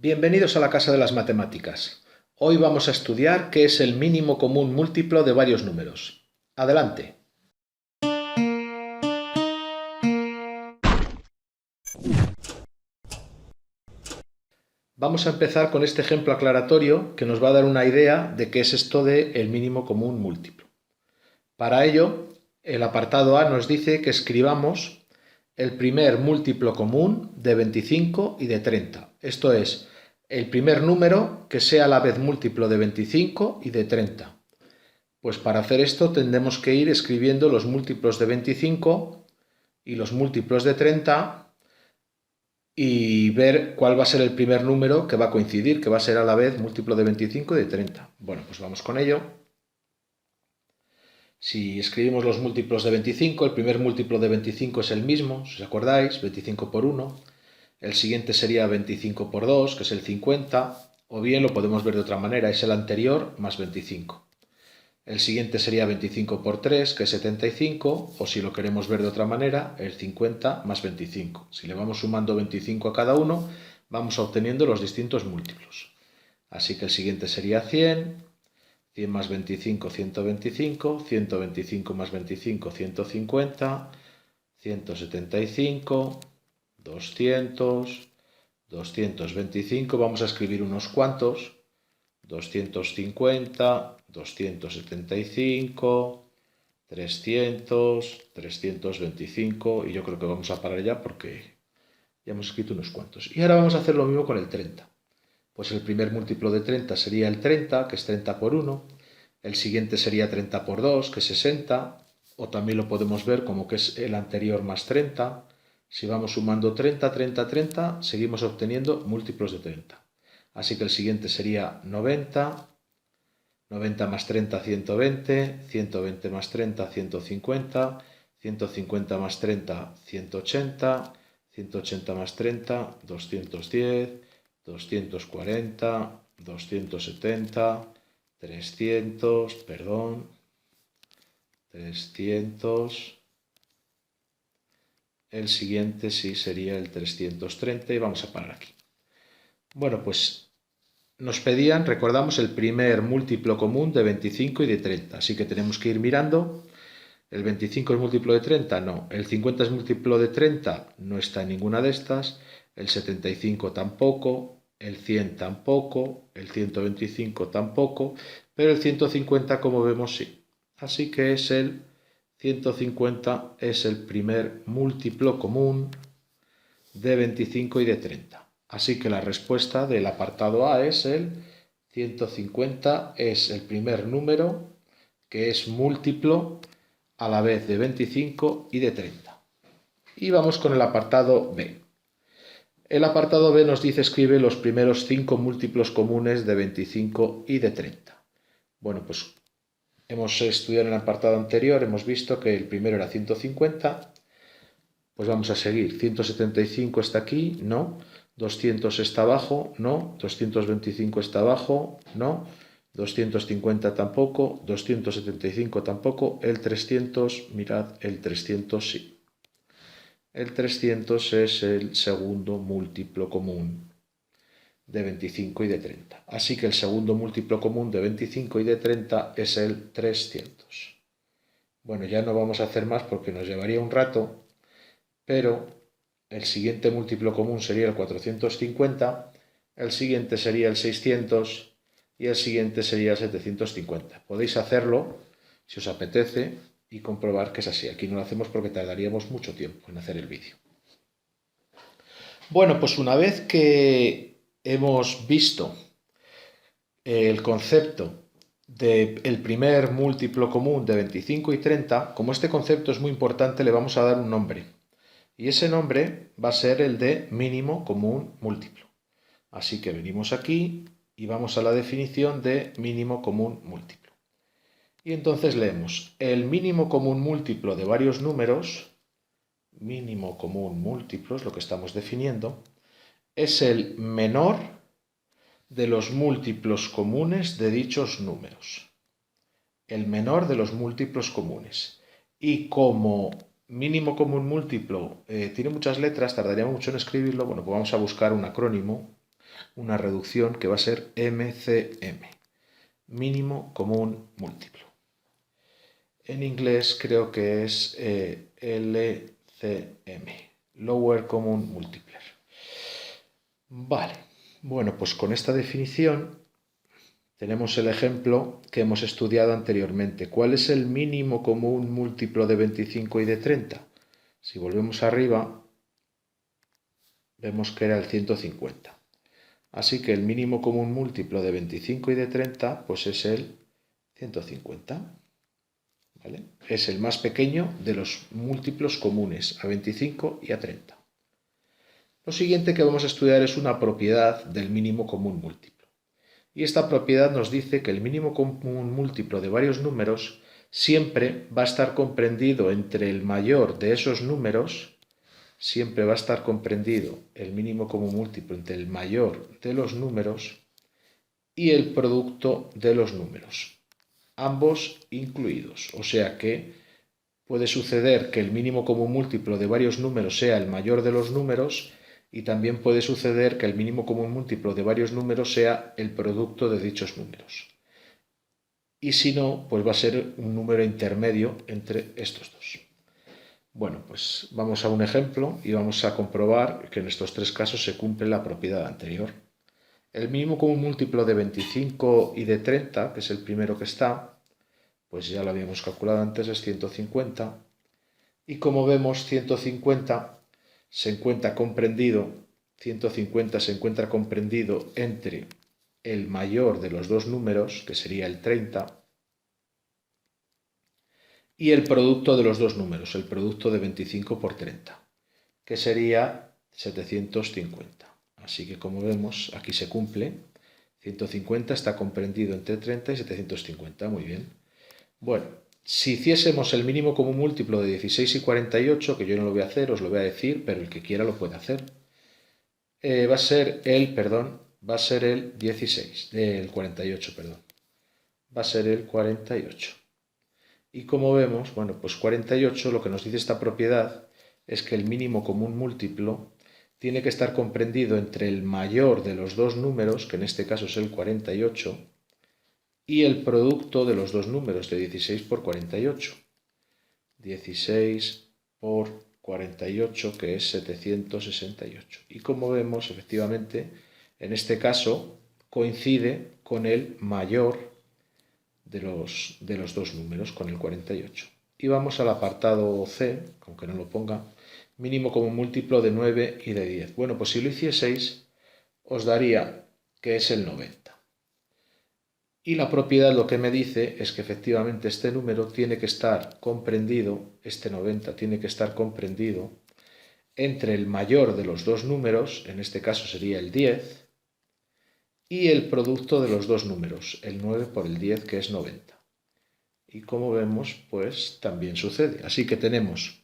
Bienvenidos a la Casa de las Matemáticas. Hoy vamos a estudiar qué es el mínimo común múltiplo de varios números. Adelante. Vamos a empezar con este ejemplo aclaratorio que nos va a dar una idea de qué es esto de el mínimo común múltiplo. Para ello, el apartado A nos dice que escribamos el primer múltiplo común de 25 y de 30. Esto es, el primer número que sea a la vez múltiplo de 25 y de 30. Pues para hacer esto tendremos que ir escribiendo los múltiplos de 25 y los múltiplos de 30 y ver cuál va a ser el primer número que va a coincidir, que va a ser a la vez múltiplo de 25 y de 30. Bueno, pues vamos con ello. Si escribimos los múltiplos de 25, el primer múltiplo de 25 es el mismo, si os acordáis, 25 por 1. El siguiente sería 25 por 2, que es el 50, o bien lo podemos ver de otra manera, es el anterior más 25. El siguiente sería 25 por 3, que es 75, o si lo queremos ver de otra manera, el 50 más 25. Si le vamos sumando 25 a cada uno, vamos obteniendo los distintos múltiplos. Así que el siguiente sería 100, 100 más 25, 125, 125 más 25, 150, 175, 200, 225, vamos a escribir unos cuantos, 250, 275, 300, 325 y yo creo que vamos a parar ya porque ya hemos escrito unos cuantos. Y ahora vamos a hacer lo mismo con el 30. Pues el primer múltiplo de 30 sería el 30, que es 30 por 1. El siguiente sería 30 por 2, que es 60. O también lo podemos ver como que es el anterior más 30. Si vamos sumando 30, 30, 30, seguimos obteniendo múltiplos de 30. Así que el siguiente sería 90, 90 más 30, 120, 120 más 30, 150, 150 más 30, 180, 180 más 30, 210, 240, 270, 300, perdón, 300. El siguiente sí sería el 330 y vamos a parar aquí. Bueno, pues nos pedían, recordamos, el primer múltiplo común de 25 y de 30, así que tenemos que ir mirando. ¿El 25 es múltiplo de 30? No. ¿El 50 es múltiplo de 30? No está en ninguna de estas. El 75 tampoco. El 100 tampoco. El 125 tampoco. Pero el 150, como vemos, sí. Así que es el 150 es el primer múltiplo común de 25 y de 30. Así que la respuesta del apartado A es el 150 es el primer número que es múltiplo a la vez de 25 y de 30. Y vamos con el apartado B. El apartado B nos dice escribe los primeros 5 múltiplos comunes de 25 y de 30. Bueno, pues hemos estudiado en el apartado anterior, hemos visto que el primero era 150, pues vamos a seguir. 175 está aquí, no. 200 está abajo, no. 225 está abajo, no. 250 tampoco, 275 tampoco, el 300, mirad, el 300 sí. El 300 es el segundo múltiplo común de 25 y de 30. Así que el segundo múltiplo común de 25 y de 30 es el 300. Bueno, ya no vamos a hacer más porque nos llevaría un rato, pero el siguiente múltiplo común sería el 450, el siguiente sería el 600 y el siguiente sería el 750. Podéis hacerlo si os apetece y comprobar que es así. Aquí no lo hacemos porque tardaríamos mucho tiempo en hacer el vídeo. Bueno, pues una vez que hemos visto el concepto del primer múltiplo común de 25 y 30, como este concepto es muy importante, le vamos a dar un nombre. Y ese nombre va a ser el de mínimo común múltiplo. Así que venimos aquí y vamos a la definición de mínimo común múltiplo. Y entonces leemos, el mínimo común múltiplo de varios números, mínimo común múltiplo es lo que estamos definiendo, es el menor de los múltiplos comunes de dichos números. El menor de los múltiplos comunes. Y como mínimo común múltiplo tiene muchas letras, tardaría mucho en escribirlo, bueno, pues vamos a buscar un acrónimo una reducción que va a ser MCM, mínimo común múltiplo. En inglés creo que es LCM, Lower Common Multipler. Vale, bueno, pues con esta definición tenemos el ejemplo que hemos estudiado anteriormente. ¿Cuál es el mínimo común múltiplo de 25 y de 30? Si volvemos arriba, vemos que era el 150. Así que el mínimo común múltiplo de 25 y de 30 pues es el 150. ¿Vale? Es el más pequeño de los múltiplos comunes a 25 y a 30. Lo siguiente que vamos a estudiar es una propiedad del mínimo común múltiplo. Y esta propiedad nos dice que el mínimo común múltiplo de varios números siempre va a estar comprendido entre el mayor de esos números, siempre va a estar comprendido el mínimo común múltiplo entre el mayor de los números y el producto de los números, ambos incluidos. O sea que puede suceder que el mínimo común múltiplo de varios números sea el mayor de los números y también puede suceder que el mínimo común múltiplo de varios números sea el producto de dichos números. Y si no, pues va a ser un número intermedio entre estos dos. Bueno, pues vamos a un ejemplo y vamos a comprobar que en estos tres casos se cumple la propiedad anterior. El mínimo común múltiplo de 25 y de 30, que es el primero que está, pues ya lo habíamos calculado antes, es 150. Y como vemos, 150 se encuentra comprendido, 150 se encuentra comprendido entre el mayor de los dos números, que sería el 30, y el producto de los dos números, el producto de 25 por 30, que sería 750. Así que como vemos, aquí se cumple. 150 está comprendido entre 30 y 750. Muy bien. Bueno, si hiciésemos el mínimo común múltiplo de 16 y 48, que yo no lo voy a hacer, os lo voy a decir, pero el que quiera lo puede hacer, va a ser el 16, el 48, perdón. Va a ser el 48. Y como vemos, bueno, pues 48, lo que nos dice esta propiedad es que el mínimo común múltiplo tiene que estar comprendido entre el mayor de los dos números, que en este caso es el 48, y el producto de los dos números de 16 por 48. 16 por 48, que es 768. Y como vemos, efectivamente, en este caso coincide con el mayor de los dos números, con el 48. Y vamos al apartado C, aunque no lo ponga, mínimo común múltiplo de 9 y de 10. Bueno, pues si lo hicieseis, os daría que es el 90. Y la propiedad lo que me dice es que efectivamente este número tiene que estar comprendido, este 90 tiene que estar comprendido entre el mayor de los dos números, en este caso sería el 10, y el producto de los dos números, el 9 por el 10, que es 90. Y como vemos, pues también sucede. Así que tenemos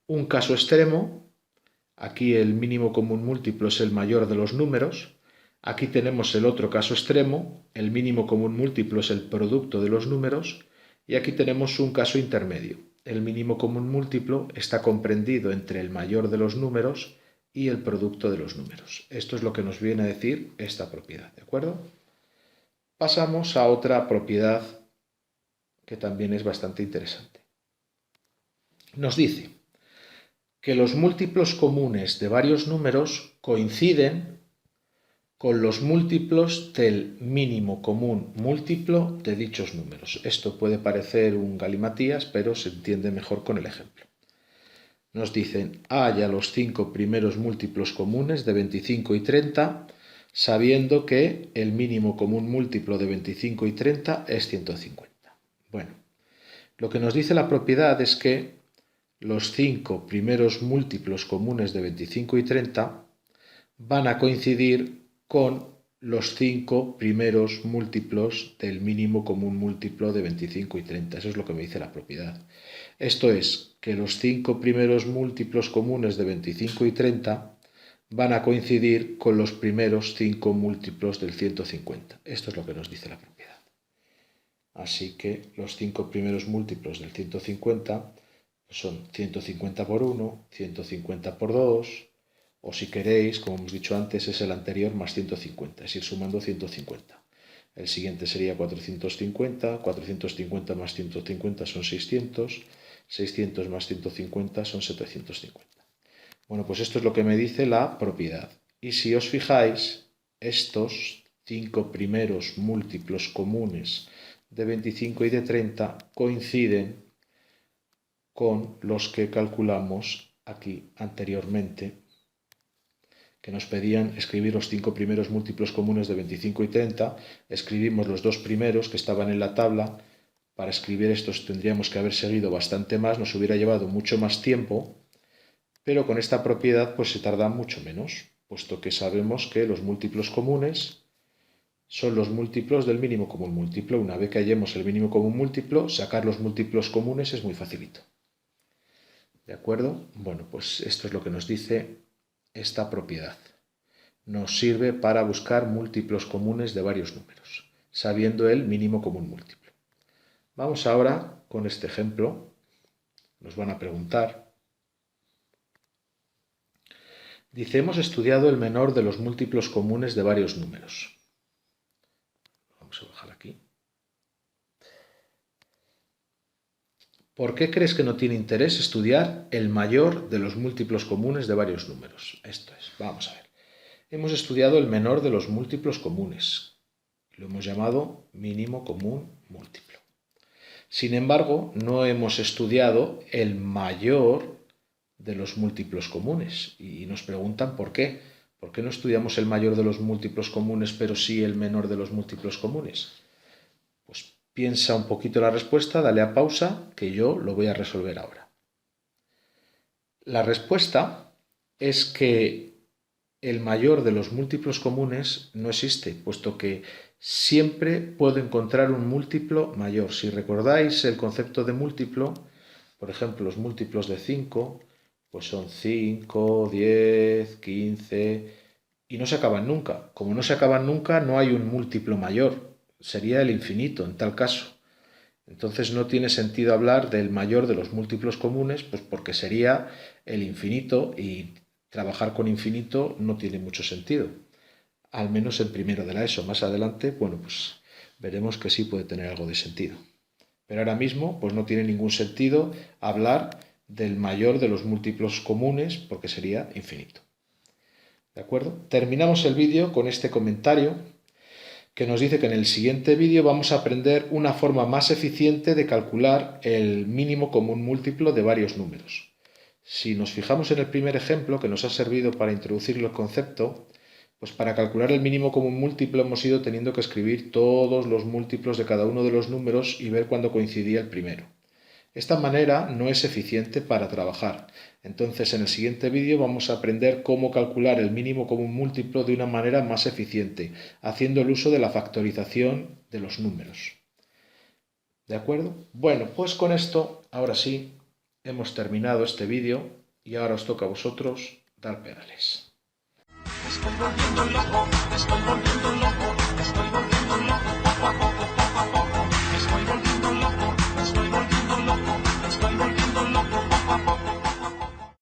un caso extremo, aquí el mínimo común múltiplo es el mayor de los números, aquí tenemos el otro caso extremo, el mínimo común múltiplo es el producto de los números, y aquí tenemos un caso intermedio. El mínimo común múltiplo está comprendido entre el mayor de los números y el producto de los números. Esto es lo que nos viene a decir esta propiedad, ¿de acuerdo? Pasamos a otra propiedad que también es bastante interesante. Nos dice que los múltiplos comunes de varios números coinciden con los múltiplos del mínimo común múltiplo de dichos números. Esto puede parecer un galimatías, pero se entiende mejor con el ejemplo. Nos dicen, haya los 5 primeros múltiplos comunes de 25 y 30, sabiendo que el mínimo común múltiplo de 25 y 30 es 150. Bueno, lo que nos dice la propiedad es que los 5 primeros múltiplos comunes de 25 y 30 van a coincidir con los 5 primeros múltiplos del mínimo común múltiplo de 25 y 30. Eso es lo que me dice la propiedad. Esto es, que los 5 primeros múltiplos comunes de 25 y 30 van a coincidir con los primeros 5 múltiplos del 150. Esto es lo que nos dice la propiedad. Así que los 5 primeros múltiplos del 150 son 150 por 1, 150 por 2, o si queréis, como hemos dicho antes, es el anterior más 150, es ir sumando 150. El siguiente sería 450, 450 más 150 son 600, 600 más 150 son 750. Bueno, pues esto es lo que me dice la propiedad. Y si os fijáis, estos 5 primeros múltiplos comunes de 25 y de 30 coinciden con los que calculamos aquí anteriormente, que nos pedían escribir los 5 primeros múltiplos comunes de 25 y 30, escribimos los 2 primeros que estaban en la tabla. Para escribir estos tendríamos que haber seguido bastante más, nos hubiera llevado mucho más tiempo, pero con esta propiedad pues se tarda mucho menos, puesto que sabemos que los múltiplos comunes son los múltiplos del mínimo común múltiplo. Una vez que hallemos el mínimo común múltiplo, sacar los múltiplos comunes es muy facilito. ¿De acuerdo? Bueno, pues esto es lo que nos dice esta propiedad. Nos sirve para buscar múltiplos comunes de varios números, sabiendo el mínimo común múltiplo. Vamos ahora con este ejemplo. Nos van a preguntar. Dice, hemos estudiado el menor de los múltiplos comunes de varios números. Vamos a bajar aquí. ¿Por qué crees que no tiene interés estudiar el mayor de los múltiplos comunes de varios números? Esto es, vamos a ver. Hemos estudiado el menor de los múltiplos comunes. Lo hemos llamado mínimo común múltiplo. Sin embargo, no hemos estudiado el mayor de los múltiplos comunes. Y nos preguntan por qué. ¿Por qué no estudiamos el mayor de los múltiplos comunes, pero sí el menor de los múltiplos comunes? Pues piensa un poquito la respuesta, dale a pausa, que yo lo voy a resolver ahora. La respuesta es que el mayor de los múltiplos comunes no existe, puesto que siempre puedo encontrar un múltiplo mayor. Si recordáis el concepto de múltiplo, por ejemplo, los múltiplos de 5, pues son 5, 10, 15, y no se acaban nunca. Como no se acaban nunca, no hay un múltiplo mayor. Sería el infinito en tal caso. Entonces no tiene sentido hablar del mayor de los múltiplos comunes, pues porque sería el infinito y trabajar con infinito no tiene mucho sentido. Al menos en primero de la ESO. Más adelante, bueno, pues veremos que sí puede tener algo de sentido. Pero ahora mismo, pues no tiene ningún sentido hablar del mayor de los múltiplos comunes porque sería infinito. ¿De acuerdo? Terminamos el vídeo con este comentario que nos dice que en el siguiente vídeo vamos a aprender una forma más eficiente de calcular el mínimo común múltiplo de varios números. Si nos fijamos en el primer ejemplo que nos ha servido para introducir el concepto, pues para calcular el mínimo común múltiplo hemos ido teniendo que escribir todos los múltiplos de cada uno de los números y ver cuándo coincidía el primero. Esta manera no es eficiente para trabajar. Entonces en el siguiente vídeo vamos a aprender cómo calcular el mínimo común múltiplo de una manera más eficiente, haciendo el uso de la factorización de los números. ¿De acuerdo? Bueno, pues con esto, ahora sí, hemos terminado este vídeo y ahora os toca a vosotros dar pedales. Me estoy volviendo loco, me estoy volviendo